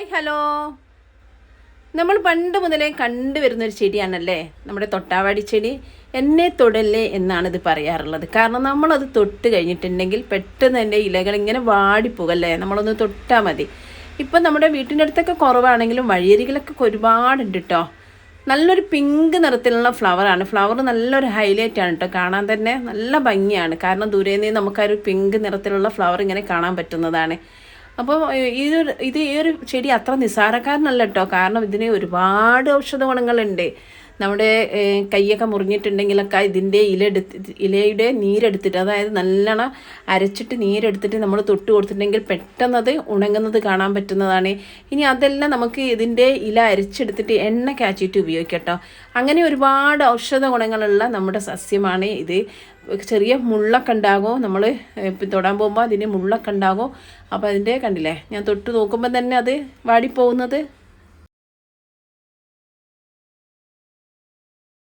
Hi hello. നമ്മൾ പണ്ട് മുതലേ കണ്ടുവരുന്നൊരു ചെടിയാണല്ലേ നമ്മുടെ തൊട്ടാവാടി ചെടി. എന്നെ തൊടല്ലേ എന്നാണ് ഇത് പറയാറുള്ളത്. കാരണം നമ്മളത് തൊട്ട് കഴിഞ്ഞിട്ടുണ്ടെങ്കിൽ പെട്ടെന്ന് എൻ്റെ ഇലകൾ ഇങ്ങനെ വാടിപ്പോകല്ലേ, നമ്മളൊന്ന് തൊട്ടാൽ മതി. ഇപ്പം നമ്മുടെ വീട്ടിൻ്റെ അടുത്തൊക്കെ കുറവാണെങ്കിലും വഴിയരികിലൊക്കെ ഒരുപാടുണ്ട് കേട്ടോ. നല്ലൊരു പിങ്ക് നിറത്തിലുള്ള ഫ്ലവറാണ്. ഫ്ലവർ നല്ലൊരു ഹൈലൈറ്റ് ആണ് കേട്ടോ, കാണാൻ തന്നെ നല്ല ഭംഗിയാണ്. കാരണം ദൂരെ നിന്ന് നമുക്കൊരു പിങ്ക് നിറത്തിലുള്ള ഫ്ലവർ ഇങ്ങനെ കാണാൻ പറ്റുന്നതാണ്. അപ്പോൾ ഈ ഒരു ചെടി അത്ര നിസ്സാരക്കാരനല്ല കേട്ടോ. കാരണം ഇതിന് ഒരുപാട് ഔഷധ ഗുണങ്ങളുണ്ട്. നമ്മുടെ കൈയൊക്കെ മുറിഞ്ഞിട്ടുണ്ടെങ്കിലൊക്കെ ഇതിൻ്റെ ഇലയുടെ നീരെടുത്തിട്ട്, അതായത് നല്ലോണം അരച്ചിട്ട് നീരെടുത്തിട്ട് നമ്മൾ തൊട്ട് കൊടുത്തിട്ടുണ്ടെങ്കിൽ പെട്ടെന്ന് അത് ഉണങ്ങുന്നത് കാണാൻ പറ്റുന്നതാണ്. ഇനി അതെല്ലാം നമുക്ക് ഇതിൻ്റെ ഇല അരച്ചെടുത്തിട്ട് എണ്ണ കാച്ചിട്ട് ഉപയോഗിക്കാം കേട്ടോ. അങ്ങനെ ഒരുപാട് ഔഷധ ഗുണങ്ങളുള്ള നമ്മുടെ സസ്യമാണ് ഇത്. ചെറിയ മുള്ളൊക്കെ ഉണ്ടാകും, നമ്മൾ തൊടാൻ പോകുമ്പോൾ അതിന് മുള്ളൊക്കെ ഉണ്ടാകും. അപ്പോൾ അതിൻ്റെ കണ്ടില്ലേ, ഞാൻ തൊട്ട് നോക്കുമ്പോൾ തന്നെ അത് വാടിപ്പോകുന്നത്.